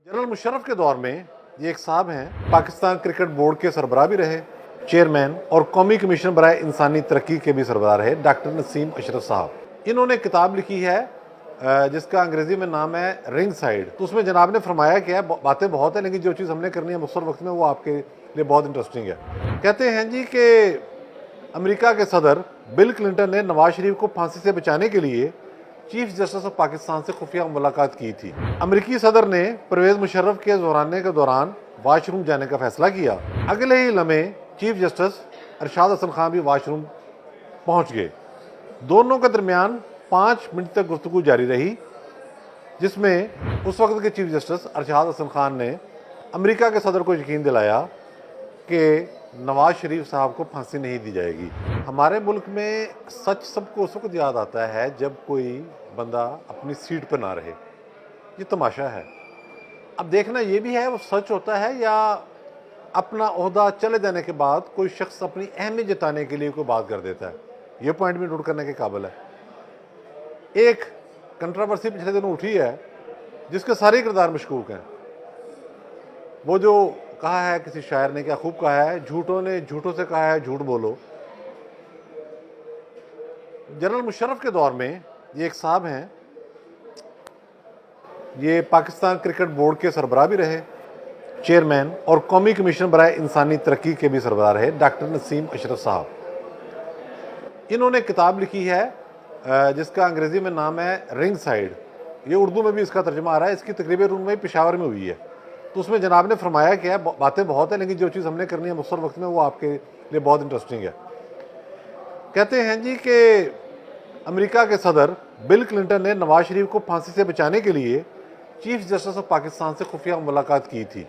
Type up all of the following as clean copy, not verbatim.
General Musharraf के दौर में ये एक साहब हैं, पाकिस्तान क्रिकेट बोर्ड के सरबराह भी रहे, चेयरमैन और कौमी कमीशन बराए इंसानी तरक्की के भी सरबराह रहे, डॉक्टर नसीम अशरफ साहब। इन्होंने किताब लिखी है जिसका अंग्रेजी में नाम है रिंग साइड। तो उसमें जनाब ने फरमाया क्या है, बातें बहुत है लेकिन जो चीज़ हमने करनी है मुख्तसर वक्त में वो आपके लिए बहुत इंटरेस्टिंग है। कहते हैं जी कि अमेरिका के सदर बिल क्लिंटन ने नवाज शरीफ को फांसी से बचाने के लिए चीफ जस्टिस ऑफ पाकिस्तान से खुफिया मुलाकात की थी। अमेरिकी सदर ने परवेज मुशर्रफ के जोराने के दौरान वाशरूम जाने का फैसला किया। अगले ही लम्हे चीफ जस्टिस अरशाद हसन खान भी वाशरूम पहुंच गए। दोनों के दरमियान 5 मिनट तक गुफ्तगू जारी रही, जिसमें उस वक्त के चीफ जस्टिस अरशाद हसन खान ने अमेरिका के सदर को यकीन दिलाया कि नवाज शरीफ साहब को फांसी नहीं दी जाएगी। हमारे मुल्क में सच सबको उस वक्त याद आता है जब कोई बंदा अपनी सीट पर ना रहे। ये तमाशा है। अब देखना ये भी है वो सच होता है या अपना ओहदा चले जाने के बाद कोई शख्स अपनी अहमियत जताने के लिए कोई बात कर देता है। ये पॉइंट भी नोट करने के काबिल है। एक कंट्रोवर्सी पिछले दिनों उठी है जिसके सारे किरदार मशकूक हैं। वो जो कहा है, किसी शायर ने क्या खूब कहा है, झूठों ने झूठों से कहा है झूठ बोलो। जनरल मुशर्रफ के दौर में ये एक साहब हैं, ये पाकिस्तान क्रिकेट बोर्ड के सरबराह भी रहे, चेयरमैन और कौमी कमीशन बराए इंसानी तरक्की के भी सरबराह रहे, डॉक्टर नसीम अशरफ साहब। इन्होंने किताब लिखी है जिसका अंग्रेजी में नाम है रिंग साइड। ये उर्दू में भी इसका तर्जुमा आ रहा है। इसकी तकरीबन उनमें पेशावर में हुई है। तो उसमें जनाब ने फरमाया क्या है, बातें बहुत है लेकिन जो चीज़ हमने करनी है मुख्तसर वक्त में वो आपके लिए बहुत इंटरेस्टिंग है। कहते हैं जी कि अमेरिका के सदर बिल क्लिंटन ने नवाज शरीफ को फांसी से बचाने के लिए चीफ जस्टिस ऑफ पाकिस्तान से खुफिया मुलाकात की थी।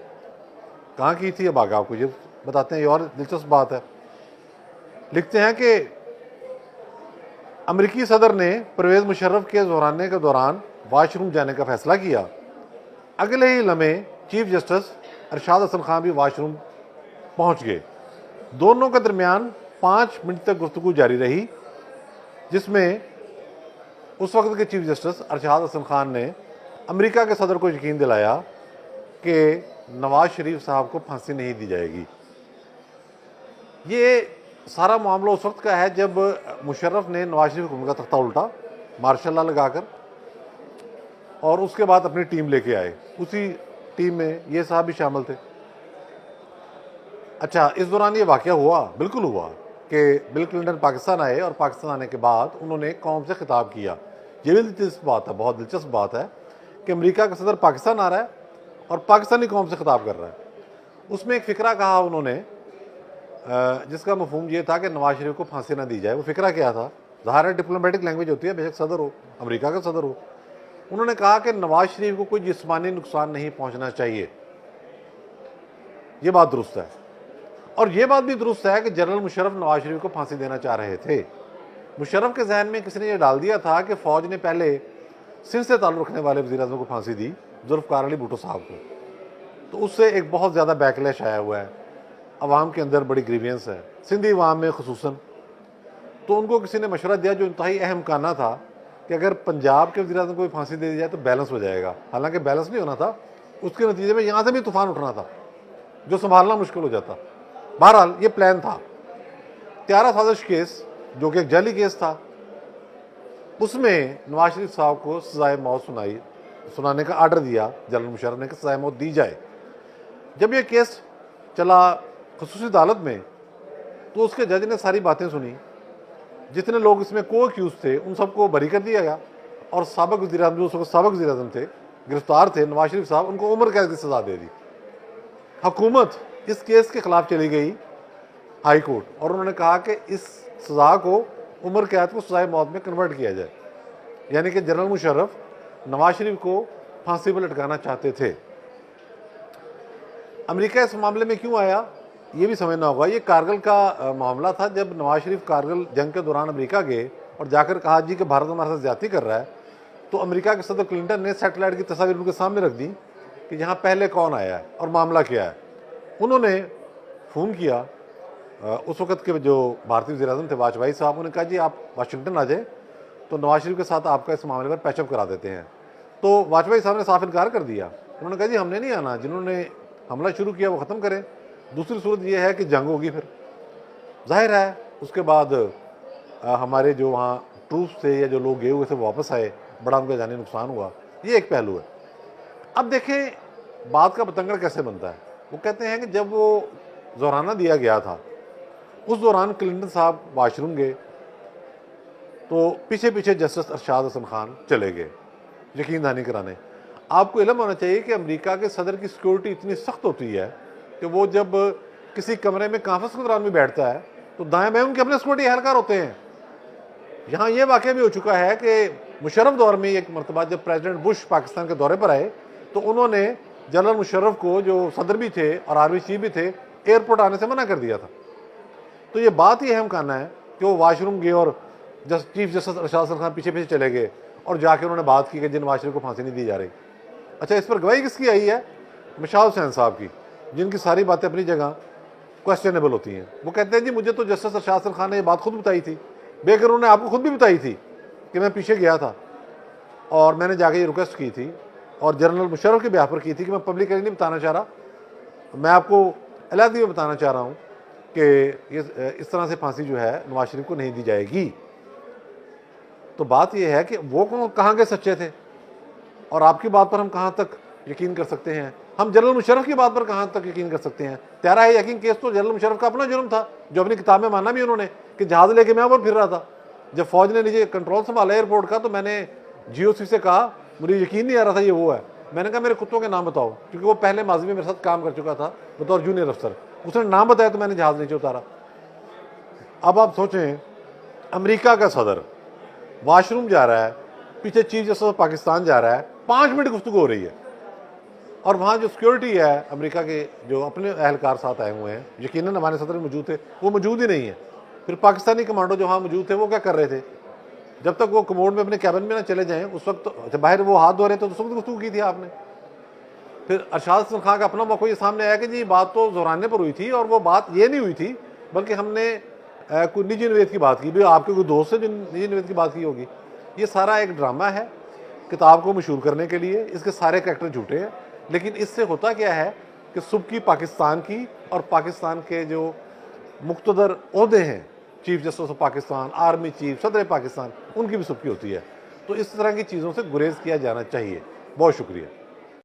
कहाँ की थी अब आगे आपको ये बताते हैं। ये और दिलचस्प बात है। लिखते हैं कि अमेरिकी सदर ने परवेज मुशर्रफ के जोराने के दौरान वाशरूम जाने का फैसला किया। अगले ही लम्हे चीफ जस्टिस अरशाद हसन खान भी वाशरूम पहुंच गए। दोनों के दरमियान 5 मिनट तक गुफ्तगू जारी रही, जिसमें उस वक्त के चीफ जस्टिस अरशाद हसन खान ने अमेरिका के सदर को यकीन दिलाया कि नवाज शरीफ साहब को फांसी नहीं दी जाएगी। ये सारा मामला उस वक्त का है जब मुशर्रफ ने नवाज शरीफ को उनका तख्ता उल्टा मार्शल लॉ लगाकर, और उसके बाद अपनी टीम लेके आए। उसी टीम में ये साहब भी शामिल थे। अच्छा, इस दौरान ये वाकया हुआ, बिल्कुल हुआ कि बिल क्लिंटन पाकिस्तान आए और पाकिस्तान आने के बाद उन्होंने कौम से खिताब किया। ये भी दिलचस्प बात है, बहुत दिलचस्प बात है कि अमेरिका का सदर पाकिस्तान आ रहा है और पाकिस्तानी कौम से खिताब कर रहा है। उसमें एक फ़िक्रा कहा उन्होंने जिसका मफहूम ये था कि नवाज शरीफ को फांसी ना दी जाए। वो फ़िक्रा क्या था? ज़ाहिर है डिप्लोमेटिक लैंग्वेज होती है, बेशक सदर हो, अमेरिका का सदर हो। उन्होंने कहा कि नवाज शरीफ को कोई जिस्मानी नुकसान नहीं पहुंचना चाहिए। ये बात दुरुस्त है। और ये बात भी दुरुस्त है कि जनरल मुशर्रफ नवाज शरीफ को फांसी देना चाह रहे थे। मुशर्रफ के जहन में किसी ने यह डाल दिया था कि फ़ौज ने पहले सिंध से ताल्लुक़ रखने वाले वज़ीर-ए-आज़म को फांसी दी, जुल्फ़िकार अली भुट्टो साहब को। तो उससे एक बहुत ज़्यादा बैकलैश आया हुआ है। अवाम के अंदर बड़ी ग्रीवियंस है, सिंधी अवाम में खुसूसन। तो उनको किसी ने मशवरा दिया जो इंतहाई अहम कहना था कि अगर पंजाब के वज़ीर-ए-आज़म को भी फांसी दे दी जाए तो बैलेंस हो जाएगा। हालांकि बैलेंस नहीं होना था, उसके नतीजे में यहाँ से भी तूफान उठना था जो संभालना मुश्किल हो जाता। बहरहाल ये प्लान था। 13 साजिश केस जो कि एक जाली केस था, उसमें नवाज शरीफ साहब को सजाए मौत सुनाने का आर्डर दिया जनरल मुशर्रफ ने कि सजाए मौत दी जाए। जब ये केस चला खसूसी अदालत में तो उसके जज ने सारी बातें सुनी। जितने लोग इसमें को एक्यूज थे उन सबको बरी कर दिया गया और साबिक वज़ीर-ए-आज़म जो साबिक वज़ीर-ए-आज़म थे, गिरफ्तार थे नवाज शरीफ साहब, उनको उम्र कैद की सज़ा दे दी। हुकूमत इस केस के खिलाफ चली गई हाई कोर्ट और उन्होंने कहा कि इस सज़ा को उम्र कैद को सज़ाए मौत में कन्वर्ट किया जाए। यानी कि जनरल मुशर्रफ नवाज शरीफ को फांसी पर लटकाना चाहते थे। अमेरिका इस मामले में क्यों आया ये भी समझना होगा। ये कारगिल का मामला था। जब नवाज शरीफ कारगिल जंग के दौरान अमेरिका गए और जाकर कहा जी कि भारत हमारे साथ ज्यादती कर रहा है, तो अमेरिका के सदर क्लिंटन ने सैटेलाइट की तस्वीर उनके सामने रख दी कि यहाँ पहले कौन आया है और मामला क्या है। उन्होंने फ़ोन किया उस वक्त के जो भारतीय वज़ीर-ए-आज़म थे वाजपेयी साहब, उन्होंने कहा जी आप वाशिंगटन आ जाए तो नवाज शरीफ के साथ आपका इस मामले पर पैचअप करा देते हैं। तो वाजपेयी साहब ने साफ इनकार कर दिया उन्होंने कहा जी हमने नहीं आना, जिन्होंने हमला शुरू किया वो ख़त्म करें, दूसरी सूरत ये है कि जंग होगी। फिर जाहिर है उसके बाद हमारे जो वहाँ ट्रूप्स थे या जो लोग गए हुए थे वो वापस आए, बड़ा उनका जानी नुकसान हुआ। ये एक पहलू है। अब देखें बात का बतंगड़ कैसे बनता है। वो कहते हैं कि जब वो ज़ोराना दिया गया था उस दौरान क्लिंटन साहब वाशरूम गए तो पीछे पीछे जस्टिस अरशाद हसन खान चले गए यकीन दहानी कराने। आपको इल्म होना चाहिए कि अमेरिका के सदर की सिक्योरिटी इतनी सख्त होती है कि वो जब किसी कमरे में कॉन्फ्रेंस के दौरान भी बैठता है तो दाएं बाएं उनके अपने सिक्योरिटी एहलकार होते हैं। यहाँ ये वाक़या भी हो चुका है कि मुशर्रफ दौर में एक मरतबा जब प्रेसिडेंट बुश पाकिस्तान के दौरे पर आए तो उन्होंने जनरल मुशर्रफ को, जो सदर भी थे और आर्मी चीफ भी थे, एयरपोर्ट आने से मना कर दिया था। तो ये बात ही अहम कहना है कि वो वाशरूम गए और चीफ जस्टिस अरशाद हसन खान पीछे पीछे चले गए और जाके उन्होंने बात की कि जिन वाशरूम को फांसी नहीं दी जा रही। अच्छा, इस पर गवाही किसकी आई है? मिशाल हुसैन साहब की, जिनकी सारी बातें अपनी जगह क्वेश्चनेबल होती हैं। वो कहते हैं जी मुझे तो जस्टिस अरशाद हसन खान ने ये बात खुद बताई थी, बेकर उन्होंने आपको खुद भी बताई थी कि मैं पीछे गया था और मैंने जाके ये रिक्वेस्ट की थी और जनरल मुशर्रफ के ब्याह पर की थी कि मैं पब्लिकली नहीं बताना चाह रहा, मैं आपको अलहदी में बताना चाह रहा हूँ कि ये इस तरह से फांसी जो है नवाज शरीफ को नहीं दी जाएगी। तो बात यह है कि वो कहाँ के सच्चे थे और आपकी बात पर हम कहाँ तक यकीन कर सकते हैं? हम जनरल मुशर्रफ की बात पर कहाँ तक यकीन कर सकते हैं? त्यारा है यकीन केस तो जनरल मुशर्रफ का अपना जुर्म था, जो अपनी किताब में माना भी उन्होंने कि जहाज़ लेके मैं ऊपर फिर रहा था। जब फौज ने नीचे कंट्रोल संभाला एयरपोर्ट का तो मैंने GOC से कहा, मुझे यकीन नहीं आ रहा था ये वो है। मैंने कहा मेरे कुत्तों के नाम बताओ, क्योंकि वो पहले माजी में मेरे साथ काम कर चुका था बतौर जूनियर अफसर। उसने नाम बताया तो मैंने जहाज़ नीचे उतारा। अब आप सोचें, अमेरिका का सदर वाशरूम जा रहा है, पीछे चीफ जस्टिस ऑफ पाकिस्तान जा रहा है, 5 मिनट गुफ्तगू हो रही है और वहाँ जो सिक्योरिटी है अमेरिका के जो अपने एहलकार साथ आए हुए हैं, यकीनन हमारे सदर मौजूद थे, वो मौजूद ही नहीं है। फिर पाकिस्तानी कमांडो जो वहाँ मौजूद थे वो क्या कर रहे थे? जब तक वो कमोड में अपने कैबिन में ना चले जाएं उस वक्त तो बाहर वो हाथ धो रहे थे तो उस वक्त गुफ्तगू की थी आपने। फिर अरशाद हसन खान का अपना मौक़िफ़ ये सामने आया कि जी बात तो ज़ोराने पर हुई थी और वो बात ये नहीं हुई थी, बल्कि हमने कोई निजी निवेद की बात की। भी आपके कोई दोस्त से निजी निवेद की बात की होगी। ये सारा एक ड्रामा है किताब को मशहूर करने के लिए। इसके सारे कैरेक्टर झूठे हैं, लेकिन इससे होता क्या है कि सुबकी पाकिस्तान की और पाकिस्तान के जो मुख्तदर ओहदे हैं, chief justice of Pakistan, army chief, सदर पाकिस्तान, उनकी भी सुबकी होती है। तो इस तरह की चीज़ों से गुरेज किया जाना चाहिए। बहुत शुक्रिया।